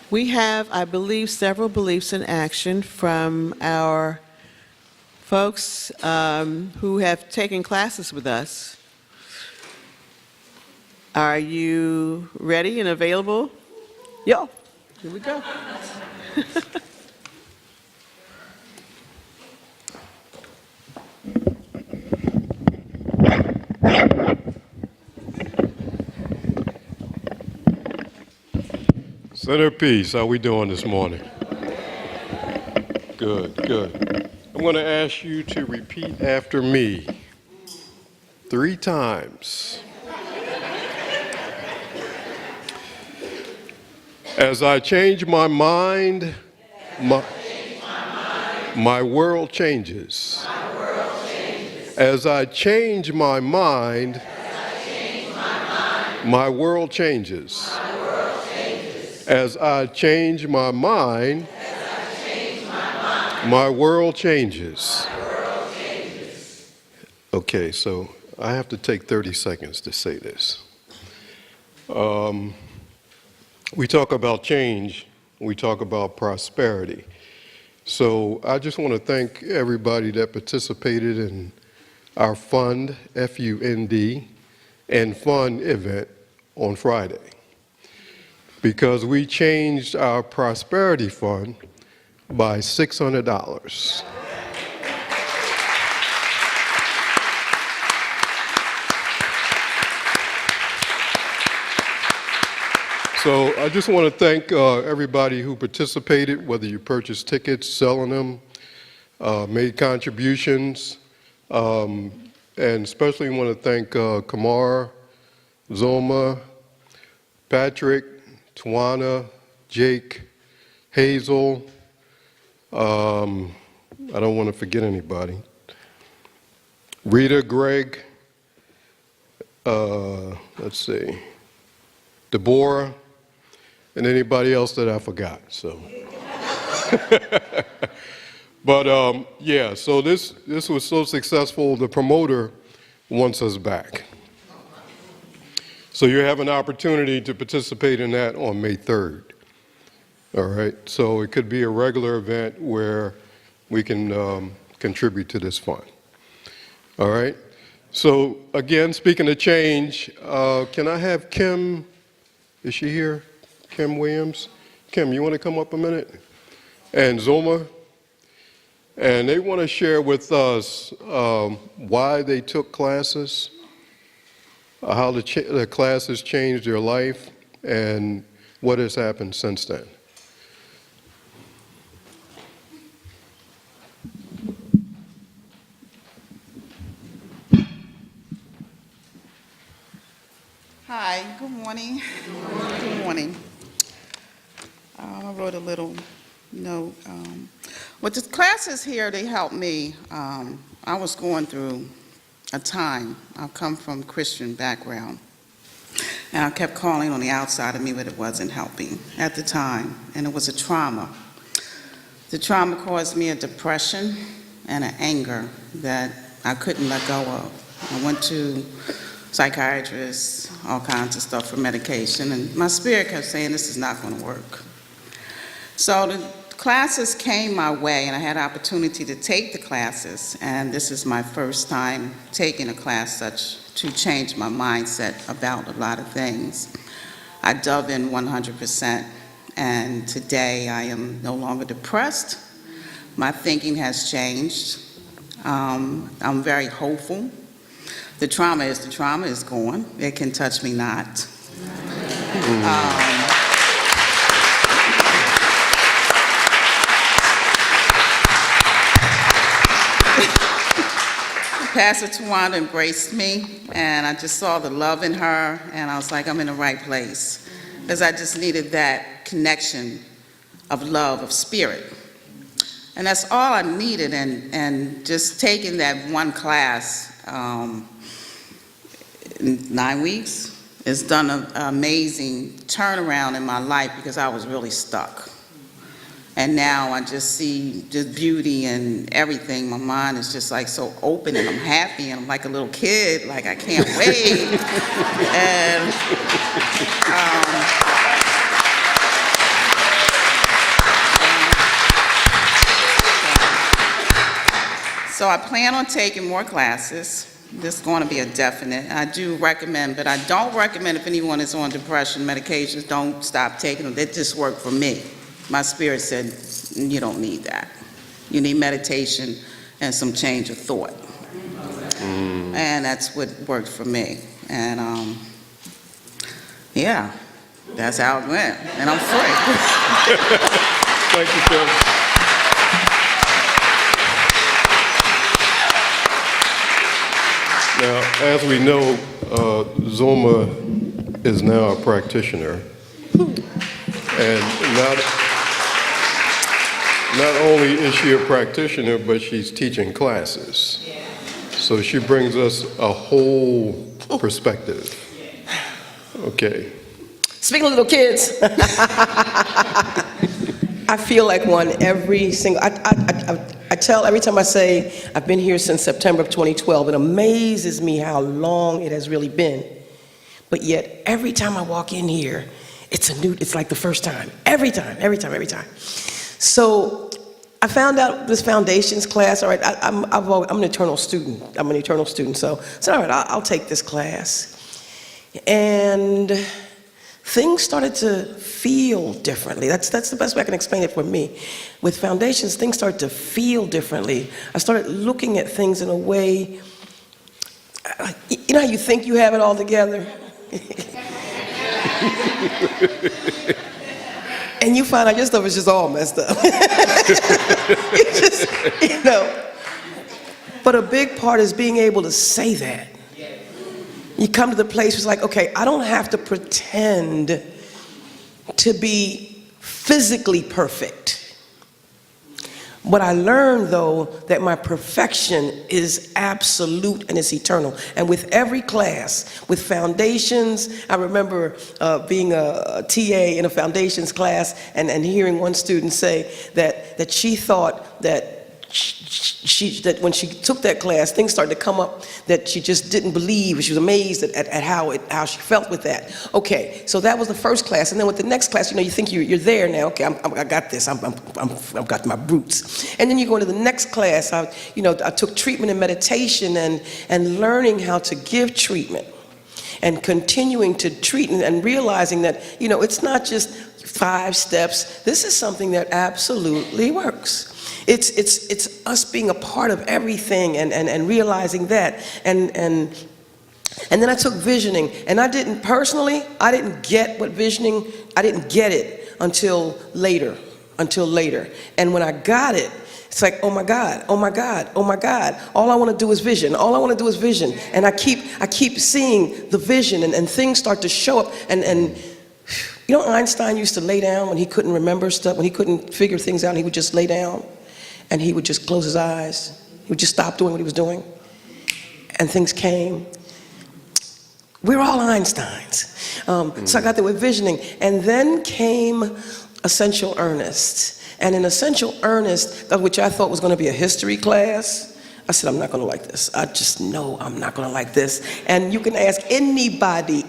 We have, I believe, several beliefs in action from our folks who have taken classes with us. Are you ready and available? Yo, here we go. Centerpiece, how we doing this morning? Good, good. I'm going to ask you to repeat after me 3 times. As I change my mind, my world changes. As I change my mind, my world changes. As I change my mind, my world changes. Okay, so I have to take 30 seconds to say this. We talk about change, we talk about prosperity. So I just want to thank everybody that participated in our fund, F-U-N-D, and fun event on Friday. Because we changed our prosperity fund by $600. So I just want to thank everybody who participated, whether you purchased tickets, selling them, made contributions, and especially want to thank Kamar, Zulma, Patrick, Tawana, Jake, Hazel, I don't want to forget anybody, Rita, Greg, let's see, Deborah, and anybody else that I forgot. So, but yeah, so this was so successful, the promoter wants us back. So you have an opportunity to participate in that on May 3rd. All right, so it could be a regular event where we can contribute to this fund. All right, so again, speaking of change, can I have Kim, is she here? Kim Williams? Kim, you want to come up a minute? And Zulma? And they want to share with us why they took classes, how the classes changed their life, and what has happened since then. Hi, good morning. Good morning. I wrote a little note. With the classes here, they helped me. I was going through a time. I come from a Christian background. And I kept calling on the outside of me, but it wasn't helping at the time. And it was a trauma. The trauma caused me a depression and an anger that I couldn't let go of. I went to psychiatrists, all kinds of stuff for medication, and my spirit kept saying, this is not going to work. So the classes came my way, and I had an opportunity to take the classes, and this is my first time taking a class such to change my mindset about a lot of things. I dove in 100%, and today I am no longer depressed. My thinking has changed. I'm very hopeful. The trauma is gone. It can touch me not. Pastor Tawana embraced me, and I just saw the love in her, and I was like, I'm in the right place. Because I just needed that connection of love, of spirit. And that's all I needed, and just taking that one class, in 9 weeks, it's done an amazing turnaround in my life because I was really stuck. And now I just see just beauty and everything. My mind is just like so open, and I'm happy, and I'm like a little kid, like I can't wait. And so I plan on taking more classes. This is going to be a definite. I do recommend, but I don't recommend if anyone is on depression medications, don't stop taking them. They just work for me. My spirit said, you don't need that. You need meditation and some change of thought. And that's what worked for me. And yeah, that's how it went. And I'm free. Thank you, Kim. Now, as we know, Zulma is now a practitioner. And not only is she a practitioner, but she's teaching classes. So she brings us a whole perspective. Okay. Speaking of little kids, I feel like one every single, I tell every time I say I've been here since September of 2012, it amazes me how long it has really been. But yet, every time I walk in here, it's like the first time. Every time. So I found out this foundations class, all right, I'm an eternal student. So all right, I'll take this class. And things started to feel differently. That's the best way I can explain it for me. With foundations, things started to feel differently. I started looking at things in a way, you know how you think you have it all together? And you find out your stuff is just all messed up. But a big part is being able to say that. You come to the place where it's like, okay, I don't have to pretend to be physically perfect. But I learned, though, that my perfection is absolute and it's eternal. And with every class, with foundations, I remember being a TA in a foundations class and hearing one student say that she thought that that when she took that class, things started to come up that she just didn't believe. She was amazed at how she felt with that. Okay, so that was the first class, and then with the next class, you think you're there now. Okay, I got this. I've got my roots. And then you go into the next class. I took treatment and meditation and learning how to give treatment and continuing to treat and realizing that it's not just 5 steps. This is something that absolutely works. It's us being a part of everything and realizing that. And then I took visioning, and I didn't get what visioning, I didn't get it until later. And when I got it, it's like, oh my God. All I want to do is vision. And I keep seeing the vision and things start to show up. And Einstein used to lay down when he couldn't remember stuff, when he couldn't figure things out, and he would just lay down and he would just close his eyes. He would just stop doing what he was doing. And things came. We're all Einsteins. So I got there with visioning. And then came Essential Earnest. And in Essential Earnest, which I thought was going to be a history class, I said, I'm not going to like this. I just know I'm not going to like this. And you can ask anybody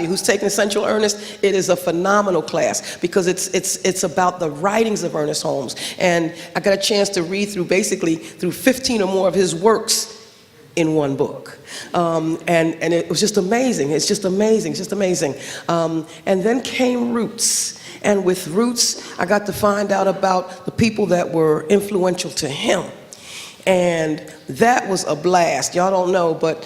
who's taken Essential Earnest, it is a phenomenal class because it's about the writings of Ernest Holmes. And I got a chance to read through 15 or more of his works in one book. And it was just amazing. It's just amazing. And then came Roots. And with Roots, I got to find out about the people that were influential to him. And that was a blast. Y'all don't know, but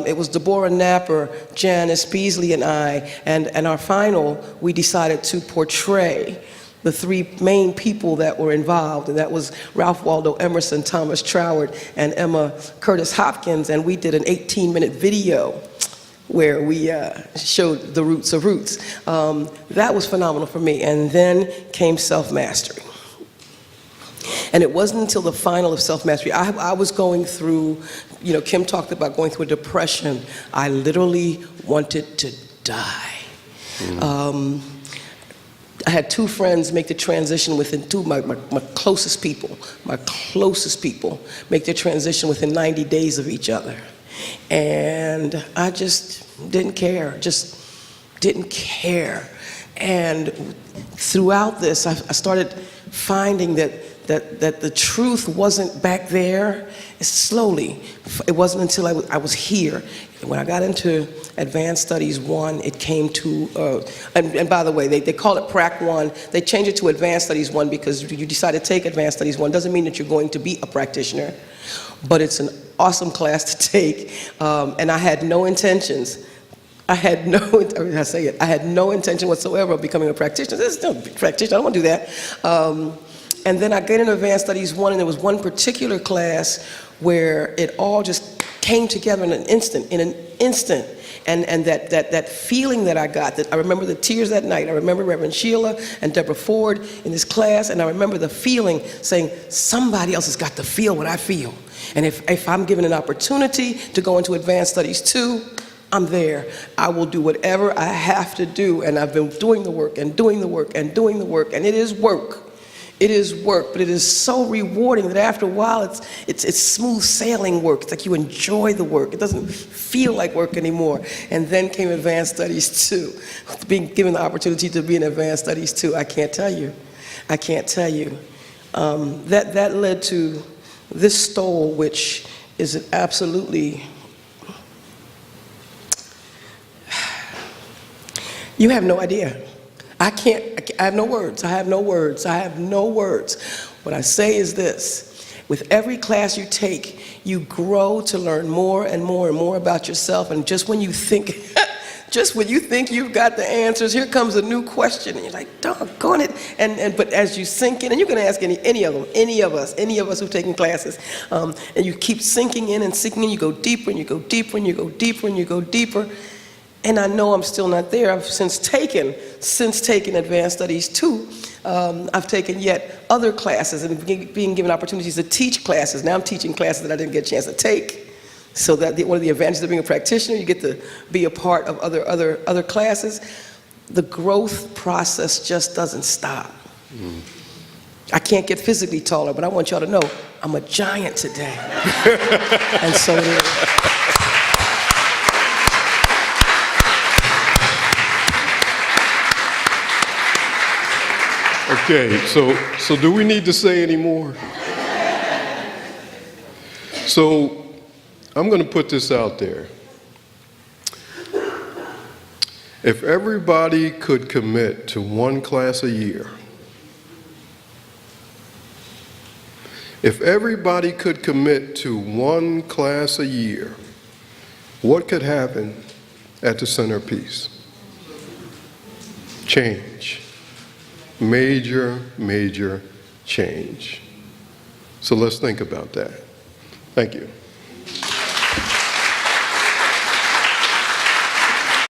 it was Deborah Napper, Janice Beasley, and I. And our final, we decided to portray the 3 main people that were involved. And that was Ralph Waldo Emerson, Thomas Troward, and Emma Curtis Hopkins. And we did an 18-minute video where we showed the roots of Roots. That was phenomenal for me. And then came Self-Mastery. And it wasn't until the final of Self-Mastery, I was going through, Kim talked about going through a depression. I literally wanted to die. I had 2 friends make the transition within my closest people make their transition within 90 days of each other. And I just didn't care, And throughout this, I started finding that that the truth wasn't back there. Slowly, it wasn't until I was here. When I got into Advanced Studies 1, it came to, and by the way, they call it Prac 1. They changed it to Advanced Studies 1 because you decide to take Advanced Studies 1. Doesn't mean that you're going to be a practitioner, but it's an awesome class to take, and I had no intentions. I had no intention whatsoever of becoming a practitioner. This is no practitioner, I don't want to do that. And then I got into Advanced Studies 1, and there was one particular class where it all just came together in an instant, And that feeling that I got, that I remember the tears that night. I remember Reverend Sheila and Deborah Ford in this class, and I remember the feeling saying, somebody else has got to feel what I feel. And if I'm given an opportunity to go into Advanced Studies 2, I'm there. I will do whatever I have to do, and I've been doing the work and doing the work and doing the work, and it is work. It is work, but it is so rewarding that after a while it's smooth sailing work. It's like you enjoy the work. It doesn't feel like work anymore. And then came Advanced Studies 2. Being given the opportunity to be in Advanced Studies 2, I can't tell you. That led to this stole, which is an absolutely, you have no idea. I have no words. What I say is this: with every class you take, you grow to learn more and more and more about yourself, and just when you think you've got the answers, here comes a new question, and you're like, doggone it. But as you sink in, and you can ask any of us who've taken classes, and you keep sinking in, you go deeper, and you go deeper, and you go deeper, and you go deeper. And I know I'm still not there. I've since taken Advanced Studies 2, I've taken yet other classes and being given opportunities to teach classes. Now I'm teaching classes that I didn't get a chance to take. So that one of the advantages of being a practitioner, you get to be a part of other classes. The growth process just doesn't stop. I can't get physically taller, but I want y'all to know I'm a giant today. And so it is. Okay, so do we need to say any more? So I'm going to put this out there. If everybody could commit to one class a year, if everybody could commit to one class a year, what could happen at the centerpiece? Change. Major change. So let's think about that. Thank you.